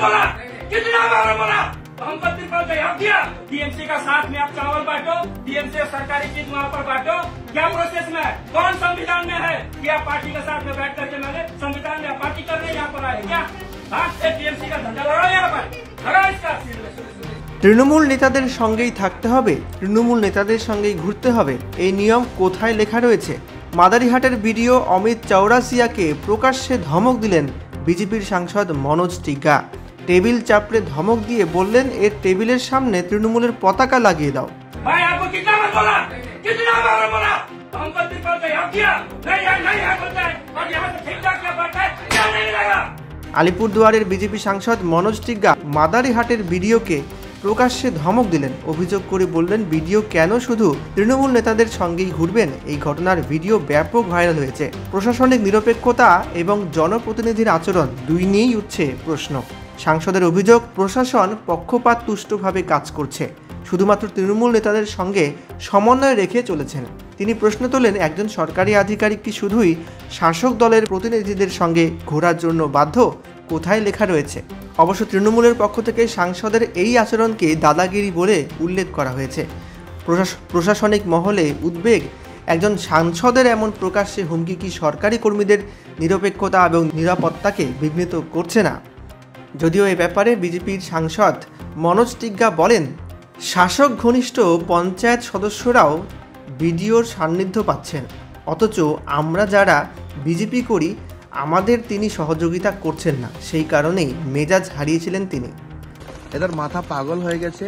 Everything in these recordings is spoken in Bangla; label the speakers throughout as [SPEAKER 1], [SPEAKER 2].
[SPEAKER 1] बोला, कितना बार बोला, हमको त्रिपल जवाब दिया। टीएमसी का साथ में आप चावल बांटो, टीएमसी सरकारी चीज वहाँ पर बांटो, क्या प्रोसेस में है? कौन संविधान में है कि आप पार्टी के साथ में बैठ करके मैंने संविधान में पार्टी करने यहाँ पर आए क्या? हाँ, टीएमसी का धंधा लड़ाओ यहाँ पर, लड़ाओ इसका।
[SPEAKER 2] তৃণমূল নেতাদের সঙ্গেই থাকতে হবে, তৃণমূল নেতাদের সঙ্গেই ঘুরতে হবে, এই নিয়ম কোথায় লেখা রয়েছে? মাদারিহাটের ভিডিও অমিত চৌরাসিয়াকে প্রকাশ্যে ধমক দিলেন বিজেপির সাংসদ মনোজ টিগ্গা। টেবিল চাপড়ে ধমক দিয়ে বললেন, এর টেবিলের সামনে তৃণমূলের পতাকা লাগিয়ে দাও। আলিপুরদুয়ারের বিজেপি সাংসদ মনোজ টিগ্গা মাদারিহাটের ভিডিওকে প্রকাশ্যে ধমক দিলেন। অভিযোগ করে বললেন, ভিডিও কেন শুধু তৃণমূল নেতাদের সঙ্গেই ঘুরবেন? এই ঘটনার ভিডিও ব্যাপক ভাইরাল হয়েছে। প্রশাসনিক নিরপেক্ষতা এবং জনপ্রতিনিধির আচরণ দুই নিয়েই উঠছে প্রশ্ন। সাংসদের অভিযোগ, প্রশাসন পক্ষপাত তুষ্টভাবে কাজ করছে, শুধুমাত্র তৃণমূল নেতাদের সঙ্গে সমন্বয় রেখে চলেছেন। তিনি প্রশ্ন তোলেন, একজন সরকারি আধিকারিক কি শুধুই শাসক দলের প্রতিনিধিদের সঙ্গে ঘোরার জন্য বাধ্য? কোথায় লেখা রয়েছে? অবশ্য তৃণমূলের পক্ষ থেকে সাংসদের এই আচরণকে দাদাগিরি বলে উল্লেখ করা হয়েছে। প্রশাসনিক মহলে উদ্বেগ, একজন সাংসদের এমন প্রকাশ্যে হুমকি কি সরকারি কর্মীদের নিরপেক্ষতা এবং নিরাপত্তাকে বিঘ্নিত করছে না? যদিও এ ব্যাপারে বিজেপির সাংসদ মনোজ টিগ্গা বলেন, শাসক ঘনিষ্ঠ পঞ্চায়েত সদস্যরাও ভিডিওর সান্নিধ্য পাচ্ছেন, অথচ আমরা যারা বিজেপি করি আমাদের তিনি সহযোগিতা করছেন না, সেই কারণেই মেজাজ হারিয়েছিলেন তিনি।
[SPEAKER 3] এদের মাথা পাগল হয়ে গেছে।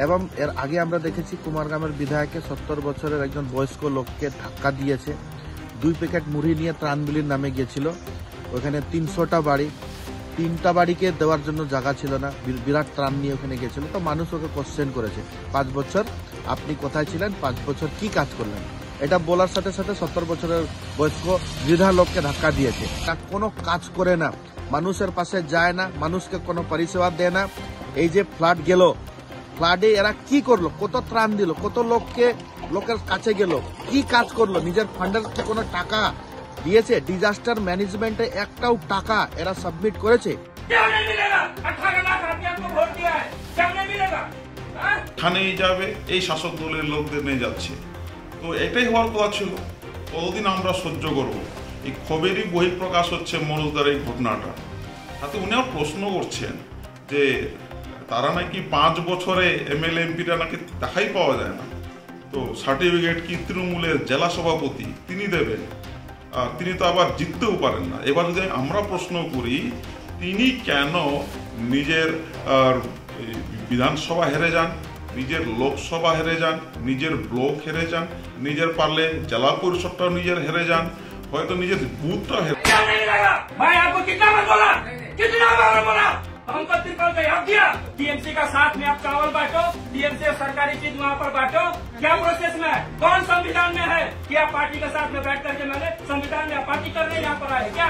[SPEAKER 3] এবং এর আগে আমরা দেখেছি কুমারগ্রামের বিধায়ককে 70 বছরের একজন বয়স্ক লোককে ধাক্কা দিয়েছে। 2 প্যাকেট মুড়ি নিয়ে ত্রাণবিলির নামে গিয়েছিল, ওখানে 300টা বাড়ি, 3টা বাড়িকে দেওয়ার জন্য জায়গা ছিল না, বিরাট ত্রাণ নিয়ে ওখানে গিয়েছিল। তো মানুষ ওকে কোশ্চেন করেছে, 5 বছর আপনি কোথায় ছিলেন, 5 বছর কি কাজ করলেন? এটা বলার সাথে সাথে 70 বছরের বয়স্ক বৃদ্ধা লোককে ধাক্কা দিয়েছে। তা কোনো কাজ করে না, মানুষের পাশে যায় না, মানুষকে কোনো পরিষেবা দেয় না। এই যে ফ্লাড গেল, ফ্লাডে এরা কি করলো? কত ত্রাণ দিল, কত লোকের কাছে গেল, কি কাজ করলো? নিজের ফান্ডের কোনো টাকা দিয়েছে? ডিজাস্টার ম্যানেজমেন্টে একটাও টাকা এরা সাবমিট করেছে?
[SPEAKER 4] থানেই যাবে, এই শাসক দলের লোকদের নিয়ে যাচ্ছে। তো এটাই হওয়ার কথা ছিল। কতদিন আমরা সহ্য করব? এই খবরেরই বহিঃপ্রকাশ হচ্ছে মনোজদার এই ঘটনাটা। তাতে উনিও প্রশ্ন করছেন যে তারা নাকি 5 বছরে এমএলএ এমপিরা নাকি দেখাই পাওয়া যায় না, তো সার্টিফিকেট কি তৃণমূলের জেলা সভাপতি তিনি দেবেন? আর তিনি তো আবার জিততেও পারেন না। এবার যদি আমরা প্রশ্ন করি, তিনি কেন নিজের বিধানসভা হেরে যান, নিজের লোকসভা হেরে যান, নিজের ব্লক হেরে যান, নিজের পারলে জেলা পরিষদটাও নিজের হেরে যান, হয়তো নিজের বুথটাও হেরে যান।
[SPEAKER 1] हमको त्रिपल जवाब दिया। टीएमसी का साथ में आप चावल बांटो, टीएमसी सरकारी चीज वहाँ पर बांटो, क्या प्रोसेस में है? कौन संविधान में है कि आप पार्टी के साथ में बैठ करके मैंने संविधान में पार्टी करने यहाँ पर आए क्या?